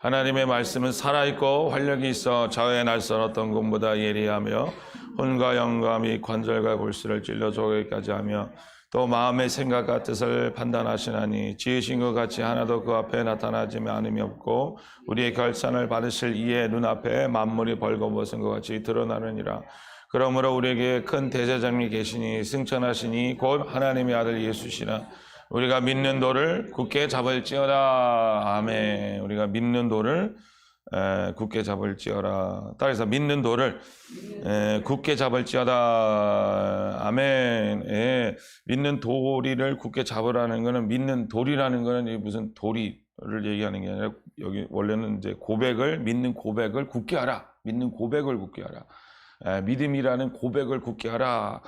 하나님의 말씀은 살아있고 활력이 있어 좌우에 날선 어떤 검보다 예리하며 혼과 영과 및 관절과 골수를 찔러 쪼개기까지 하며 또 마음의 생각과 뜻을 판단하시나니 지으신 것 같이 하나도 그 앞에 나타나지 않음이 없고 우리의 결산을 받으실 이의 눈앞에 만물이 벌거벗은 것 같이 드러나느니라. 그러므로 우리에게 큰 대제사장이 계시니 승천하시니 곧 하나님의 아들 예수시라. 우리가 믿는 도를 굳게 잡을지어다. 아멘. 우리가 믿는 도를 굳게 잡을지어라. 따라서 믿는 도를 굳게 잡을지어다. 아멘. 예. 믿는 도리를 굳게 잡으라는 거는, 믿는 돌이라는 거는 무슨 도리를 얘기하는 게 아니라, 여기 원래는 이제 믿는 고백을 굳게 하라. 믿는 고백을 굳게 하라. 믿음이라는 고백을 굳게 하라.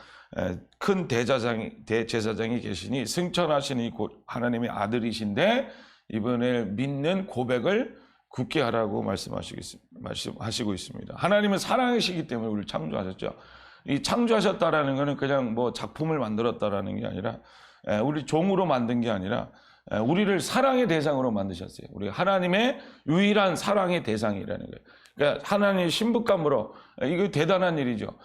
큰 대제사장이 계시니 승천하시니 곧 하나님의 아들이신데 이번에 믿는 고백을 굳게 하라고 말씀하시고 있습니다. 하나님은 사랑이시기 때문에 우리를 창조하셨죠. 이 창조하셨다라는 것은 그냥 뭐 작품을 만들었다라는 게 아니라, 우리 종으로 만든 게 아니라 우리를 사랑의 대상으로 만드셨어요. 우리 하나님의 유일한 사랑의 대상이라는 거예요. 그러니까 하나님의 신부감으로, 이거 대단한 일이죠.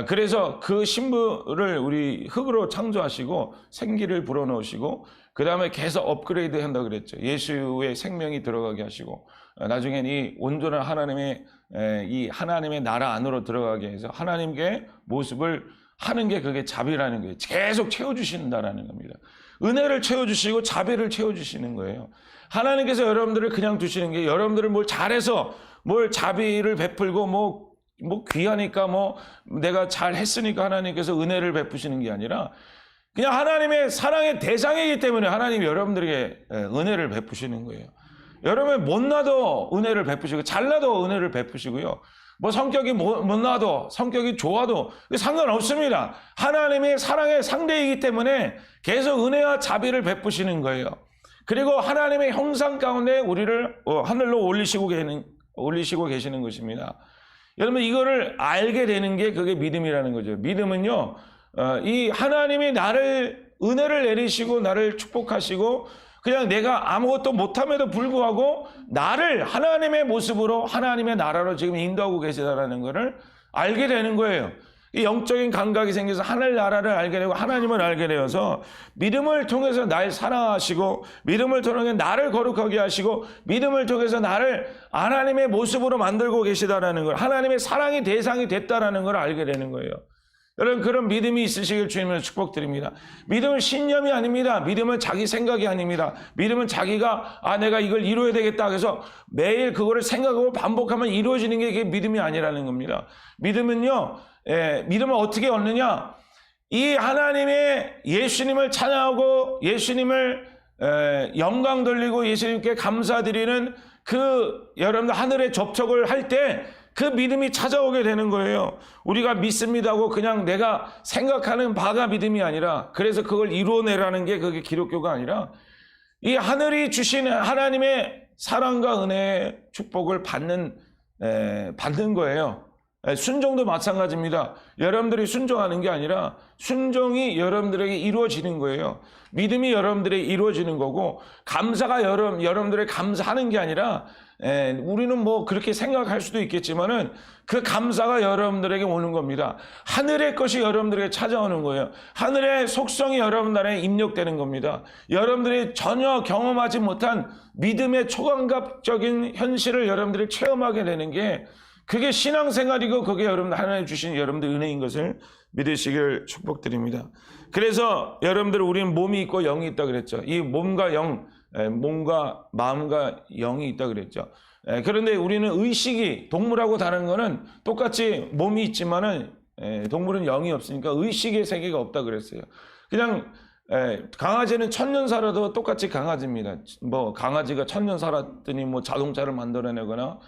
그래서 그 신부를 우리 흙으로 창조하시고 생기를 불어넣으시고 그 다음에 계속 업그레이드 한다고 그랬죠. 예수의 생명이 들어가게 하시고 나중엔 이 온전한 하나님의 나라 안으로 들어가게 해서 하나님께 모습을 하는 게, 그게 자비라는 거예요. 계속 채워주신다라는 겁니다. 은혜를 채워주시고 자비를 채워주시는 거예요. 하나님께서 여러분들을 그냥 두시는 게, 여러분들을 뭘 잘해서 뭘 자비를 베풀고 뭐 귀하니까 내가 잘 했으니까 하나님께서 은혜를 베푸시는 게 아니라, 그냥 하나님의 사랑의 대상이기 때문에 하나님이 여러분들에게 은혜를 베푸시는 거예요. 여러분 못나도 은혜를 베푸시고 잘나도 은혜를 베푸시고요. 성격이 못나도 성격이 좋아도 상관없습니다. 하나님의 사랑의 상대이기 때문에 계속 은혜와 자비를 베푸시는 거예요. 그리고 하나님의 형상 가운데 우리를 하늘로 올리시고 계시는 것입니다. 여러분 이거를 알게 되는 게 그게 믿음이라는 거죠. 믿음은요, 이 하나님이 나를 은혜를 내리시고 나를 축복하시고 그냥 내가 아무것도 못함에도 불구하고 나를 하나님의 모습으로 하나님의 나라로 지금 인도하고 계시다라는 것을 알게 되는 거예요. 이 영적인 감각이 생겨서 하늘 나라를 알게 되고 하나님을 알게 되어서 믿음을 통해서 날 사랑하시고 믿음을 통해 나를 거룩하게 하시고 믿음을 통해서 나를 하나님의 모습으로 만들고 계시다라는 걸, 하나님의 사랑의 대상이 됐다라는 걸 알게 되는 거예요. 여러분 그런 믿음이 있으시길 주님으로 축복드립니다. 믿음은 신념이 아닙니다. 믿음은 자기 생각이 아닙니다. 믿음은 자기가 내가 이걸 이루어야 되겠다 그래서 매일 그거를 생각하고 반복하면 이루어지는 게 그게 믿음이 아니라는 겁니다. 믿음은요, 믿음을 어떻게 얻느냐? 이 하나님의 예수님을 찬양하고 예수님을 영광 돌리고 예수님께 감사드리는 그 여러분들 하늘에 접촉을 할 때 그 믿음이 찾아오게 되는 거예요. 우리가 믿습니다고 그냥 내가 생각하는 바가 믿음이 아니라, 그래서 그걸 이루어내라는 게 그게 기독교가 아니라, 이 하늘이 주시는 하나님의 사랑과 은혜의 축복을 받는 거예요. 순종도 마찬가지입니다. 여러분들이 순종하는 게 아니라 순종이 여러분들에게 이루어지는 거예요. 믿음이 여러분들에게 이루어지는 거고, 감사가 여러분들에게 감사하는 게 아니라, 우리는 그렇게 생각할 수도 있겠지만은 그 감사가 여러분들에게 오는 겁니다. 하늘의 것이 여러분들에게 찾아오는 거예요. 하늘의 속성이 여러분들에게 입력되는 겁니다. 여러분들이 전혀 경험하지 못한 믿음의 초감각적인 현실을 여러분들이 체험하게 되는 게, 그게 신앙생활이고 그게 여러분들 하나님 주신 여러분들 은혜인 것을 믿으시길 축복드립니다. 그래서 여러분들 우리는 몸이 있고 영이 있다 그랬죠. 이 몸과 마음과 영이 있다 그랬죠. 그런데 우리는 의식이, 동물하고 다른 거는 똑같이 몸이 있지만은 동물은 영이 없으니까 의식의 세계가 없다 그랬어요. 그냥 강아지는 1000년 살아도 똑같이 강아지입니다. 강아지가 1000년 살았더니 자동차를 만들어내거나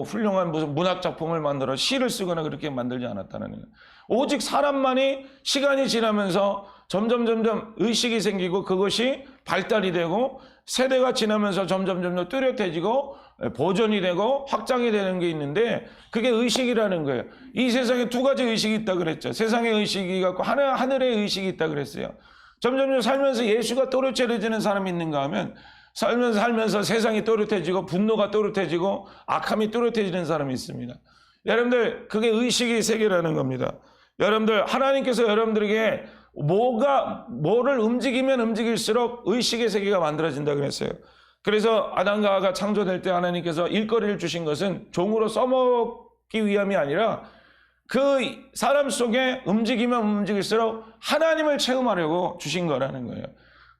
훌륭한 무슨 문학 작품을 만들어 시를 쓰거나 그렇게 만들지 않았다는 거예요. 오직 사람만이 시간이 지나면서 점점 의식이 생기고 그것이 발달이 되고 세대가 지나면서 점점 뚜렷해지고 보존이 되고 확장이 되는 게 있는데, 그게 의식이라는 거예요. 이 세상에 두 가지 의식이 있다 그랬죠. 세상의 의식이 있고 하늘의 의식이 있다 그랬어요. 점점 살면서 예수가 또렷해지는 사람이 있는가 하면, 살면서 세상이 또렷해지고 분노가 또렷해지고 악함이 또렷해지는 사람이 있습니다. 여러분들, 그게 의식의 세계라는 겁니다. 여러분들, 하나님께서 여러분들에게 뭐를 움직이면 움직일수록 의식의 세계가 만들어진다 그랬어요. 그래서 아담과 하와가 창조될 때 하나님께서 일거리를 주신 것은 종으로 써먹기 위함이 아니라 그 사람 속에 움직이면 움직일수록 하나님을 체험하려고 주신 거라는 거예요.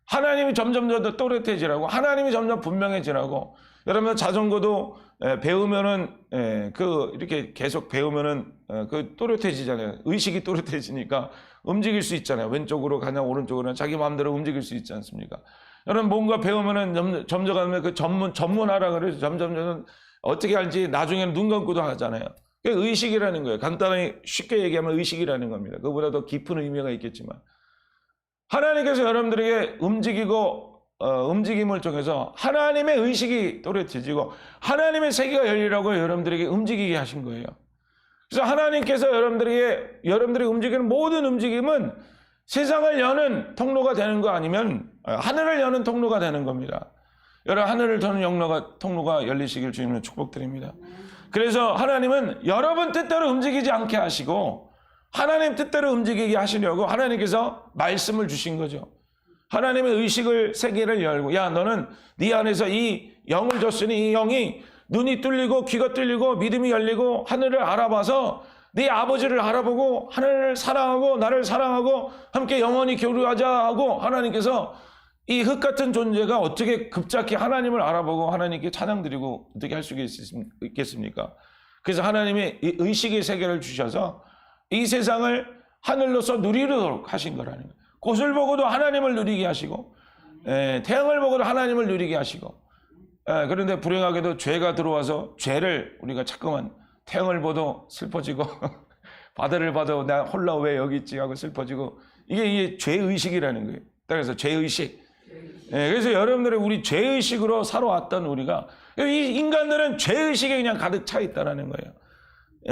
하나님이 점점 더 또렷해지라고, 하나님이 점점 분명해지라고. 여러분, 자전거도 배우면은 이렇게 계속 배우면은 그 또렷해지잖아요. 의식이 또렷해지니까 움직일 수 있잖아요. 왼쪽으로 가냐 오른쪽으로 가냐 자기 마음대로 움직일 수 있지 않습니까? 여러분, 뭔가 배우면은 점점 가면 그 전문하라 그래서 점점 어떻게 할지 나중에는 눈 감고도 하잖아요. 그게 의식이라는 거예요. 간단하게 쉽게 얘기하면 의식이라는 겁니다. 그보다 더 깊은 의미가 있겠지만, 하나님께서 여러분들에게 움직임을 통해서 하나님의 의식이 또렷해지고 하나님의 세계가 열리라고 여러분들에게 움직이게 하신 거예요. 그래서 하나님께서 여러분들이 움직이는 모든 움직임은 세상을 여는 통로가 되는 거 아니면 하늘을 여는 통로가 되는 겁니다. 여러분, 하늘을 여는 통로가 열리시길 주님으로 축복드립니다. 그래서 하나님은 여러분 뜻대로 움직이지 않게 하시고 하나님 뜻대로 움직이게 하시려고 하나님께서 말씀을 주신 거죠. 하나님의 의식을 세계를 열고, 야, 너는 네 안에서 이 영을 줬으니 이 영이 눈이 뚫리고 귀가 뚫리고 믿음이 열리고 하늘을 알아봐서 네 아버지를 알아보고 하늘을 사랑하고 나를 사랑하고 함께 영원히 교류하자 하고, 하나님께서 이 흙 같은 존재가 어떻게 급작히 하나님을 알아보고 하나님께 찬양드리고 어떻게 할 수 있겠습니까? 그래서 하나님의 이 의식의 세계를 주셔서 이 세상을 하늘로서 누리도록 하신 거라는 거예요. 꽃을 보고도 하나님을 누리게 하시고, 태양을 보고도 하나님을 누리게 하시고, 그런데 불행하게도 죄가 들어와서 죄를 우리가 자꾸만 태양을 봐도 슬퍼지고 바다를 봐도 나 홀라 왜 여기 있지 하고 슬퍼지고, 이게 죄의식이라는 거예요. 그래서 죄의식. 그래서 여러분들이 우리 죄의식으로 살아왔던 우리가, 이 인간들은 죄의식에 그냥 가득 차 있다는 거예요.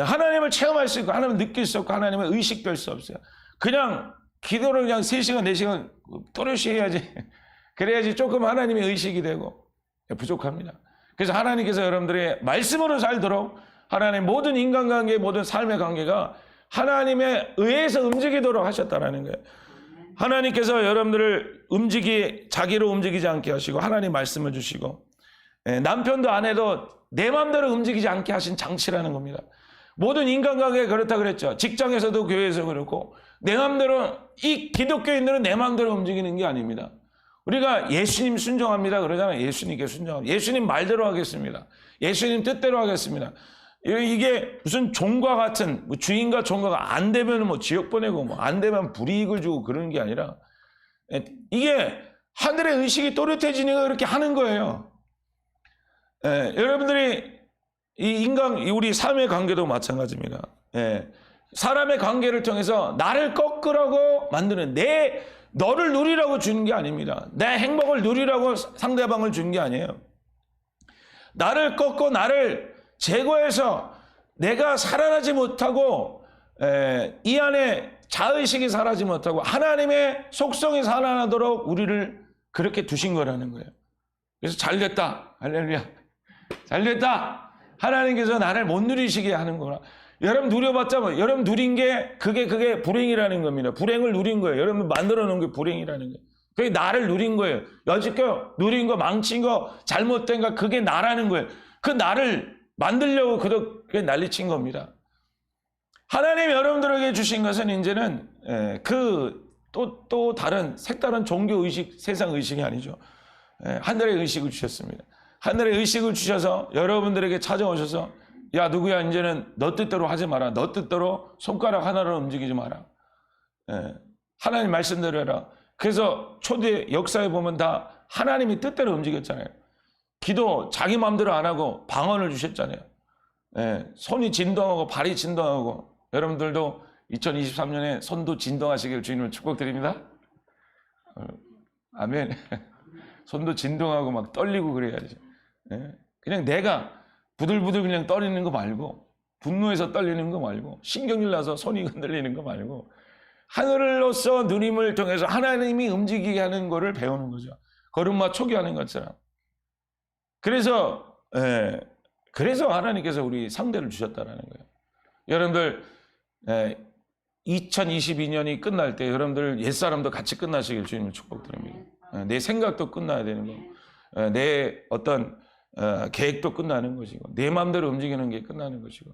하나님을 체험할 수 있고 하나님을 느낄 수 없고 하나님을 의식될 수 없어요. 그냥 기도를 그냥 3시간 4시간 또렷이 해야지, 그래야지 조금 하나님의 의식이 되고, 부족합니다. 그래서 하나님께서 여러분들의 말씀으로 살도록 하나님 모든 인간관계, 모든 삶의 관계가 하나님에 의해서 움직이도록 하셨다는 거예요. 하나님께서 여러분들을 자기로 움직이지 않게 하시고 하나님 말씀을 주시고, 남편도 아내도 내 마음대로 움직이지 않게 하신 장치라는 겁니다. 모든 인간관계가 그렇다 그랬죠. 직장에서도 교회에서 그렇고, 내 마음대로, 이 기독교인들은 내 마음대로 움직이는 게 아닙니다. 우리가 예수님 순종합니다 그러잖아요. 예수님께 순종합니다. 예수님 말대로 하겠습니다. 예수님 뜻대로 하겠습니다. 이게 무슨 종과 같은, 주인과 종과가 안 되면 지옥 보내고 안 되면 불이익을 주고 그러는 게 아니라, 이게 하늘의 의식이 또렷해지니까 그렇게 하는 거예요. 여러분들이 우리 삶의 관계도 마찬가지입니다. 사람의 관계를 통해서 나를 꺾으라고 만드는, 너를 누리라고 주는 게 아닙니다. 내 행복을 누리라고 상대방을 주는 게 아니에요. 나를 꺾고 나를 제거해서 내가 살아나지 못하고, 이 안에 자의식이 살아나지 못하고 하나님의 속성이 살아나도록 우리를 그렇게 두신 거라는 거예요. 그래서 잘됐다, 할렐루야, 잘됐다, 하나님께서 나를 못 누리시게 하는 거라. 여러분 누려봤자 여러분 누린 게 그게 불행이라는 겁니다. 불행을 누린 거예요. 여러분 만들어 놓은 게 불행이라는 거예요. 그게 나를 누린 거예요. 여지껏 누린 거, 망친 거, 잘못된 거, 그게 나라는 거예요. 그 나를 만들려고 그렇게 난리친 겁니다. 하나님 여러분들에게 주신 것은 이제는 또 다른 색다른 종교 의식, 세상 의식이 아니죠. 하늘의 의식을 주셨습니다. 하늘의 의식을 주셔서 여러분들에게 찾아오셔서, 야, 누구야, 이제는 너 뜻대로 하지 마라. 너 뜻대로 손가락 하나로 움직이지 마라. 하나님 말씀대로 해라. 그래서 초대 역사에 보면 다 하나님이 뜻대로 움직였잖아요. 기도 자기 마음대로 안 하고 방언을 주셨잖아요. 손이 진동하고 발이 진동하고, 여러분들도 2023년에 손도 진동하시길 주님을 축복드립니다. 아멘. 손도 진동하고 막 떨리고 그래야지. 그냥 내가 부들부들 그냥 떨리는 거 말고, 분노해서 떨리는 거 말고, 신경질 나서 손이 흔들리는 거 말고, 하늘로서 누림을 통해서 하나님이 움직이게 하는 거를 배우는 거죠. 걸음마 초기하는 것처럼. 그래서 하나님께서 우리 상대를 주셨다라는 거예요. 여러분들 2022년이 끝날 때 여러분들 옛사람도 같이 끝나시길 주님을 축복드립니다. 내 생각도 끝나야 되는 거고, 내 어떤 계획도 끝나는 것이고, 내 마음대로 움직이는 게 끝나는 것이고,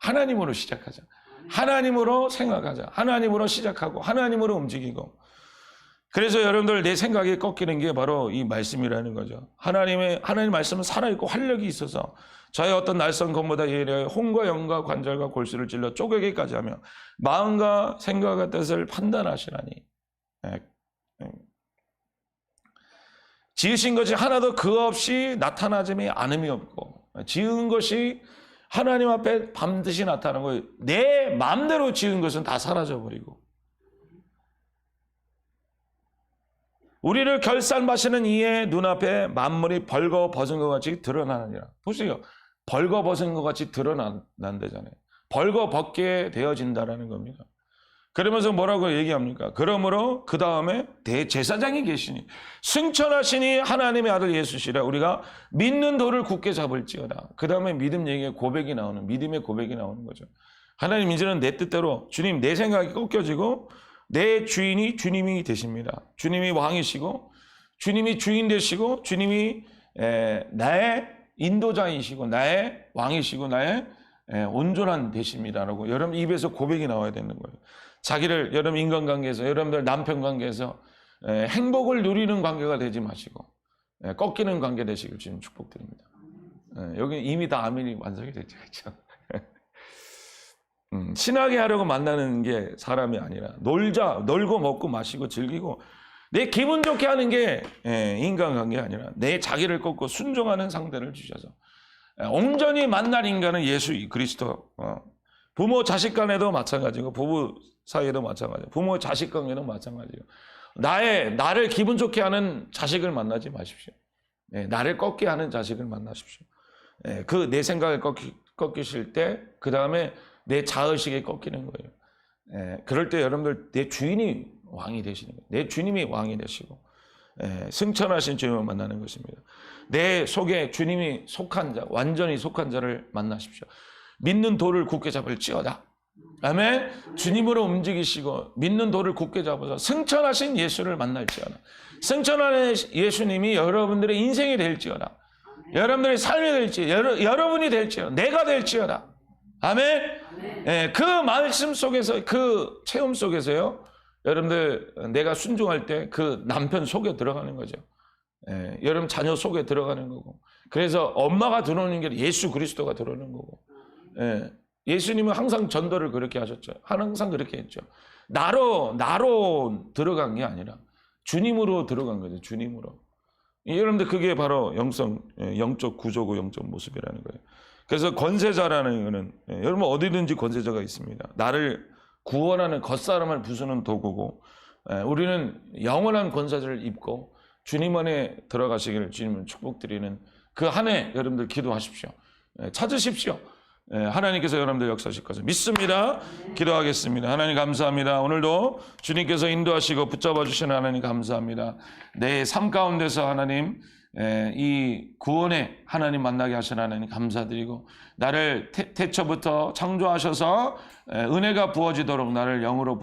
하나님으로 시작하자. 하나님으로 생각하자. 하나님으로 시작하고 하나님으로 움직이고. 그래서 여러분들 내 생각이 꺾이는 게 바로 이 말씀이라는 거죠. 하나님 말씀은 살아있고 활력이 있어서 저의 어떤 날선 검보다 예리하여 혼과 영과 관절과 골수를 찔러 쪼개기까지 하며 마음과 생각과 뜻을 판단하시라니. 지으신 것이 하나도 그 없이 나타나짐이 않음이 없고, 지은 것이 하나님 앞에 반드시 나타나는 거예요. 내 마음대로 지은 것은 다 사라져버리고, 우리를 결산하시는 이의 눈앞에 만물이 벌거벗은 것 같이 드러나느니라. 보세요. 벌거벗은 것 같이 드러난다잖아요. 벌거벗게 되어진다라는 겁니다. 그러면서 뭐라고 얘기합니까? 그러므로 그 다음에 대제사장이 계시니 승천하시니 하나님의 아들 예수시라. 우리가 믿는 돌을 굳게 잡을지어다. 그 다음에 믿음 얘기의 고백이 나오는, 믿음의 고백이 나오는 거죠. 하나님 이제는 내 뜻대로, 주님 내 생각이 꺾여지고 내 주인이 주님이 되십니다. 주님이 왕이시고 주님이 주인 되시고 주님이 나의 인도자이시고 나의 왕이시고 나의 온전한 되십니다라고 여러분 입에서 고백이 나와야 되는 거예요. 자기를 여러분 인간관계에서, 여러분들 남편 관계에서 행복을 누리는 관계가 되지 마시고 꺾이는 관계 되시길 주님 축복드립니다. 여기 이미 다 아멘이 완성이 됐죠. 그렇죠? 신하게 하려고 만나는 게 사람이 아니라 놀고 먹고 마시고 즐기고 내 기분 좋게 하는 게 인간관계가 아니라 내 자기를 꺾고 순종하는 상대를 주셔서 온전히 만날 인간은 예수 그리스도. 부모 자식 간에도 마찬가지고 부부 사이에도 마찬가지고 부모 자식 관계도 마찬가지고 나를 기분 좋게 하는 자식을 만나지 마십시오. 나를 꺾게 하는 자식을 만나십시오. 그 내 생각을 꺾이실 때 그 다음에 내 자의식이 꺾이는 거예요. 그럴 때 여러분들 내 주인이 왕이 되시는 거예요. 내 주님이 왕이 되시고 승천하신 주님을 만나는 것입니다. 내 속에 주님이 속한 자, 완전히 속한 자를 만나십시오. 믿는 돌을 굳게 잡을지어다. 아멘. 주님으로 움직이시고 믿는 돌을 굳게 잡아서 승천하신 예수를 만날지어다. 승천하는 예수님이 여러분들의 인생이 될지어다. 여러분들의 삶이 될지, 여러분이 될지어다. 내가 될지어다. 아멘. 그 말씀 속에서, 그 체험 속에서요, 여러분들 내가 순종할 때 그 남편 속에 들어가는 거죠. 여러분 자녀 속에 들어가는 거고, 그래서 엄마가 들어오는 게 예수 그리스도가 들어오는 거고, 예수님은 항상 전도를 그렇게 하셨죠. 항상 그렇게 했죠. 나로 들어간 게 아니라 주님으로 들어간 거죠. 주님으로. 여러분들 그게 바로 영적 구조고 영적 모습이라는 거예요. 그래서 권세자라는 거는 여러분 어디든지 권세자가 있습니다. 나를 구원하는 겉사람을 부수는 도구고, 우리는 영원한 권세자를 입고 주님 안에 들어가시기를 주님을 축복드리는 그 한 해 여러분들 기도하십시오. 찾으십시오. 하나님께서 여러분들 역사하실 것을 믿습니다. 기도하겠습니다. 하나님 감사합니다. 오늘도 주님께서 인도하시고 붙잡아 주시는 하나님 감사합니다. 내 삶 가운데서 하나님 이 구원의 하나님 만나게 하시는 하나님 감사드리고, 나를 태초부터 창조하셔서 은혜가 부어지도록 나를 영으로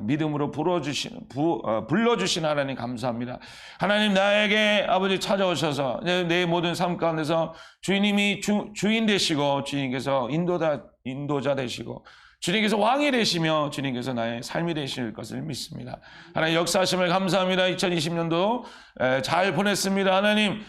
믿음으로 불러주신 하나님 감사합니다. 하나님 나에게 아버지 찾아오셔서 내 모든 삶 가운데서 주님이 주인 되시고 주님께서 인도자 되시고 주님께서 왕이 되시며 주님께서 나의 삶이 되실 것을 믿습니다. 하나님 역사하심을 감사합니다. 2020년도 잘 보냈습니다. 하나님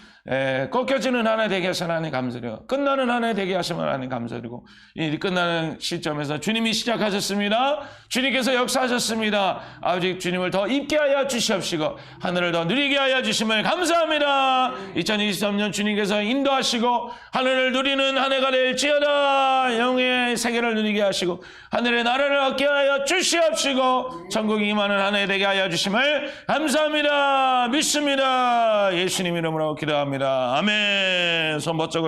꺾여지는 한 해 되게 하시는 하나님 감사드리고, 끝나는 한 해 되게 하시는 하나님 감사드리고, 이 끝나는 시점에서 주님이 시작하셨습니다. 주님께서 역사하셨습니다. 아버지 주님을 더 입게 하여 주시옵시고 하늘을 더 누리게 하여 주심을 감사합니다. 2023년 주님께서 인도하시고 하늘을 누리는 한 해가 될지어다. 영의 세계를 누리게 하시고 하늘의 나라를 얻게 하여 주시옵시고 천국이 임하는 한 해 되게 하여 주심을 감사합니다. 믿습니다. 예수님 이름으로 기도합니다. 아멘. 손 번쩍 올려